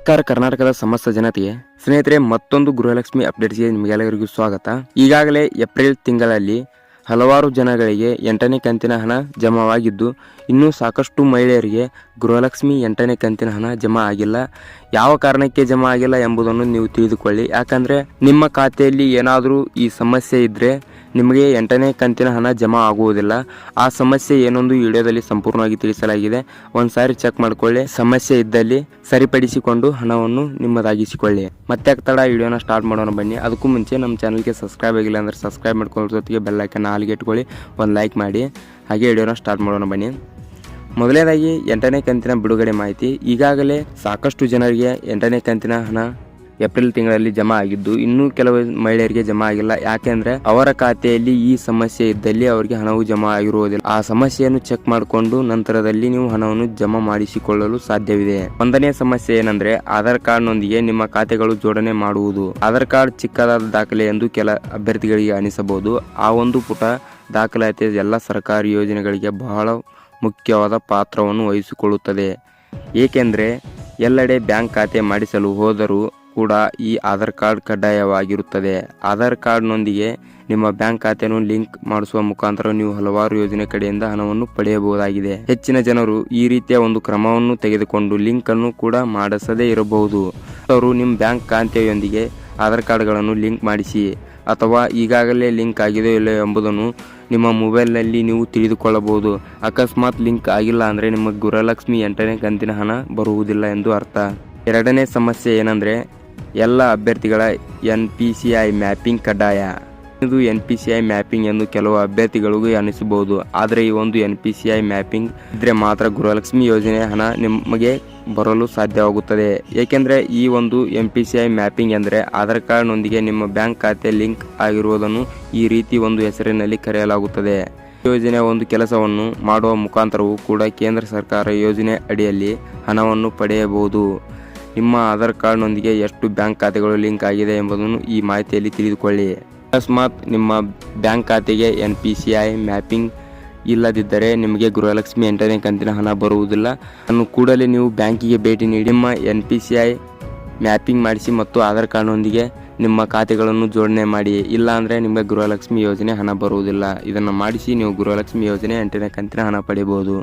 ನಮಸ್ಕಾರ ಕರ್ನಾಟಕದ ಸಮಸ್ತ ಜನತೆಗೆ ಸ್ನೇಹಿತರೆ, ಮತ್ತೊಂದು ಗೃಹಲಕ್ಷ್ಮಿ ಅಪ್ಡೇಟ್ಸ್ಗೆ ನಿಮಗೆಲ್ಲರಿಗೂ ಸ್ವಾಗತ. ಈಗಾಗಲೇ ಏಪ್ರಿಲ್ ತಿಂಗಳಲ್ಲಿ ಹಲವಾರು ಜನಗಳಿಗೆ 8ನೇ ಕಂತಿನ ಹಣ ಜಮಾವಾಗಿದ್ದು, ಇನ್ನೂ ಸಾಕಷ್ಟು ಮಹಿಳೆಯರಿಗೆ ಗೃಹಲಕ್ಷ್ಮಿ 8ನೇ ಕಂತಿನ ಹಣ ಜಮಾ ಆಗಿಲ್ಲ. ಯಾವ ಕಾರಣಕ್ಕೆ ಜಮಾ ಆಗಿಲ್ಲ ಎಂಬುದನ್ನು ನೀವು ತಿಳಿದುಕೊಳ್ಳಿ. ಯಾಕಂದರೆ ನಿಮ್ಮ ಖಾತೆಯಲ್ಲಿ ಏನಾದರೂ ಈ ಸಮಸ್ಯೆ ಇದ್ದರೆ ನಿಮಗೆ 8ನೇ ಕಂತಿನ ಹಣ ಜಮಾ ಆಗುವುದಿಲ್ಲ. ಆ ಸಮಸ್ಯೆ ಏನೊಂದು ವಿಡಿಯೋದಲ್ಲಿ ಸಂಪೂರ್ಣವಾಗಿ ತಿಳಿಸಲಾಗಿದೆ. ಒಂದು ಸಾರಿ ಚೆಕ್ ಮಾಡಿಕೊಳ್ಳಿ. ಸಮಸ್ಯೆ ಇದ್ದಲ್ಲಿ ಸರಿಪಡಿಸಿಕೊಂಡು ಹಣವನ್ನು ನಿಮ್ಮದಾಗಿಸಿಕೊಳ್ಳಿ. ಮತ್ತೆ ತಡ ವಿಡಿಯೋನ ಸ್ಟಾರ್ಟ್ ಮಾಡೋಣ ಬನ್ನಿ. ಅದಕ್ಕೂ ಮುಂಚೆ ನಮ್ಮ ಚಾನಲ್ಗೆ ಸಬ್ಸ್ಕ್ರೈಬ್ ಆಗಿಲ್ಲ ಅಂದರೆ ಸಬ್ಸ್ಕ್ರೈಬ್ ಮಾಡ್ಕೊಳ್ಳೋ ಜೊತೆಗೆ ಬೆಲ್ ಐಕನ್ ಆಲ್ಗೆ ಇಟ್ಕೊಳ್ಳಿ. ಒಂದು ಲೈಕ್ ಮಾಡಿ. ಹಾಗೆ ವಿಡಿಯೋನ ಸ್ಟಾರ್ಟ್ ಮಾಡೋಣ ಬನ್ನಿ. ಮೊದಲನೇದಾಗಿ 8ನೇ ಕಂತಿನ ಬಿಡುಗಡೆ ಮಾಹಿತಿ. ಈಗಾಗಲೇ ಸಾಕಷ್ಟು ಜನರಿಗೆ 8ನೇ ಕಂತಿನ ಹಣ ಏಪ್ರಿಲ್ ತಿಂಗಳಲ್ಲಿ ಜಮಾ ಆಗಿದ್ದು, ಇನ್ನೂ ಕೆಲವು ಮಹಿಳೆಯರಿಗೆ ಜಮಾ ಆಗಿಲ್ಲ. ಯಾಕೆಂದ್ರೆ ಅವರ ಖಾತೆಯಲ್ಲಿ ಈ ಸಮಸ್ಯೆ ಇದ್ದಲ್ಲಿ ಅವರಿಗೆ ಹಣವು ಜಮಾ ಆಗಿರುವುದಿಲ್ಲ. ಆ ಸಮಸ್ಯೆಯನ್ನು ಚೆಕ್ ಮಾಡಿಕೊಂಡು ನಂತರದಲ್ಲಿ ನೀವು ಹಣವನ್ನು ಜಮಾ ಮಾಡಿಸಿಕೊಳ್ಳಲು ಸಾಧ್ಯವಿದೆ. ಒಂದನೇ ಸಮಸ್ಯೆ ಏನಂದ್ರೆ ಆಧಾರ್ ಕಾರ್ಡ್ನೊಂದಿಗೆ ನಿಮ್ಮ ಖಾತೆಗಳು ಜೋಡಣೆ ಮಾಡುವುದು. ಆಧಾರ್ ಕಾರ್ಡ್ ಚಿಕ್ಕದಾದ ದಾಖಲೆ ಎಂದು ಕೆಲ ಅಭ್ಯರ್ಥಿಗಳಿಗೆ ಅನಿಸಬಹುದು. ಆ ಒಂದು ಪುಟ ದಾಖಲಾತಿ ಎಲ್ಲ ಸರ್ಕಾರಿ ಯೋಜನೆಗಳಿಗೆ ಬಹಳ ಮುಖ್ಯವಾದ ಪಾತ್ರವನ್ನು ವಹಿಸಿಕೊಳ್ಳುತ್ತದೆ. ಏಕೆಂದರೆ ಎಲ್ಲೆಡೆ ಬ್ಯಾಂಕ್ ಖಾತೆ ಮಾಡಿಸಲು ಹೋದರೂ ಕೂಡ ಈ ಆಧಾರ್ ಕಾರ್ಡ್ ಕಡ್ಡಾಯವಾಗಿರುತ್ತದೆ. ಆಧಾರ್ ಕಾರ್ಡ್ನೊಂದಿಗೆ ನಿಮ್ಮ ಬ್ಯಾಂಕ್ ಖಾತೆಯನ್ನು ಲಿಂಕ್ ಮಾಡಿಸುವ ಮುಖಾಂತರ ನೀವು ಹಲವಾರು ಯೋಜನೆ ಕಡೆಯಿಂದ ಹಣವನ್ನು ಪಡೆಯಬಹುದಾಗಿದೆ. ಹೆಚ್ಚಿನ ಜನರು ಈ ರೀತಿಯ ಒಂದು ಕ್ರಮವನ್ನು ತೆಗೆದುಕೊಂಡು ಲಿಂಕ್ ಅನ್ನು ಕೂಡ ಮಾಡಿಸದೇ ಇರಬಹುದು. ಅವರು ನಿಮ್ಮ ಬ್ಯಾಂಕ್ ಖಾತೆಯೊಂದಿಗೆ ಆಧಾರ್ ಕಾರ್ಡ್ಗಳನ್ನು ಲಿಂಕ್ ಮಾಡಿಸಿ, ಅಥವಾ ಈಗಾಗಲೇ ಲಿಂಕ್ ಆಗಿದೆಯೋ ಇಲ್ಲ ಎಂಬುದನ್ನು ನಿಮ್ಮ ಮೊಬೈಲ್ನಲ್ಲಿ ನೀವು ತಿಳಿದುಕೊಳ್ಳಬಹುದು. ಅಕಸ್ಮಾತ್ ಲಿಂಕ್ ಆಗಿಲ್ಲ ಅಂದರೆ ನಿಮ್ಮ ಗೃಹಲಕ್ಷ್ಮಿ 8ನೇ ಕಂತಿನ ಹಣ ಬರುವುದಿಲ್ಲ ಎಂದು ಅರ್ಥ. ಎರಡನೇ ಸಮಸ್ಯೆ ಏನಂದರೆ ಎಲ್ಲ ಅಭ್ಯರ್ಥಿಗಳ NPCI ಮ್ಯಾಪಿಂಗ್ ಕಡ್ಡಾಯ. ಇದು NPCI ಮ್ಯಾಪಿಂಗ್ ಎಂದು ಕೆಲವು ಅಭ್ಯರ್ಥಿಗಳಿಗೂ ಅನಿಸಬಹುದು. ಆದರೆ ಈ ಒಂದು NPCI ಮ್ಯಾಪಿಂಗ್ ಇದ್ರೆ ಮಾತ್ರ ಗೃಹಲಕ್ಷ್ಮಿ ಯೋಜನೆ ಹಣ ನಿಮಗೆ ಬರಲು ಸಾಧ್ಯವಾಗುತ್ತದೆ. ಏಕೆಂದರೆ ಈ ಒಂದು NPCI ಮ್ಯಾಪಿಂಗ್ ಎಂದರೆ ಆಧಾರ್ ಕಾರ್ಡ್ನೊಂದಿಗೆ ನಿಮ್ಮ ಬ್ಯಾಂಕ್ ಖಾತೆ ಲಿಂಕ್ ಆಗಿರುವುದನ್ನು ಈ ರೀತಿ ಒಂದು ಹೆಸರಿನಲ್ಲಿ ಕರೆಯಲಾಗುತ್ತದೆ. ಯೋಜನೆಯ ಒಂದು ಕೆಲಸವನ್ನು ಮಾಡುವ ಮುಖಾಂತರವೂ ಕೂಡ ಕೇಂದ್ರ ಸರ್ಕಾರ ಯೋಜನೆ ಅಡಿಯಲ್ಲಿ ಹಣವನ್ನು ಪಡೆಯಬಹುದು. ನಿಮ್ಮ ಆಧಾರ್ ಕಾರ್ಡ್ನೊಂದಿಗೆ ಎಷ್ಟು ಬ್ಯಾಂಕ್ ಖಾತೆಗಳು ಲಿಂಕ್ ಆಗಿದೆ ಎಂಬುದನ್ನು ಈ ಮಾಹಿತಿಯಲ್ಲಿ ತಿಳಿದುಕೊಳ್ಳಿ. ಅಕಸ್ಮಾತ್ ನಿಮ್ಮ ಬ್ಯಾಂಕ್ ಖಾತೆಗೆ NPCI ಮ್ಯಾಪಿಂಗ್ ಇಲ್ಲದಿದ್ದರೆ ನಿಮಗೆ ಗೃಹಲಕ್ಷ್ಮಿ 8ನೇ ಕಂತಿನ ಹಣ ಬರುವುದಿಲ್ಲ. ಅನ್ನು ಕೂಡಲೇ ನೀವು ಬ್ಯಾಂಕಿಗೆ ಭೇಟಿ ನೀಡಿ ನಿಮ್ಮ NPCI ಮ್ಯಾಪಿಂಗ್ ಮಾಡಿಸಿ ಮತ್ತು ಆಧಾರ್ ಕಾರ್ಡ್ನೊಂದಿಗೆ ನಿಮ್ಮ ಖಾತೆಗಳನ್ನು ಜೋಡಣೆ ಮಾಡಿ. ಇಲ್ಲ ಅಂದರೆ ನಿಮಗೆ ಗೃಹಲಕ್ಷ್ಮಿ ಯೋಜನೆ ಹಣ ಬರುವುದಿಲ್ಲ. ಇದನ್ನು ಮಾಡಿಸಿ ನೀವು ಗೃಹಲಕ್ಷ್ಮಿ ಯೋಜನೆ 8ನೇ ಕಂತಿನ ಹಣ ಪಡೆಯಬಹುದು.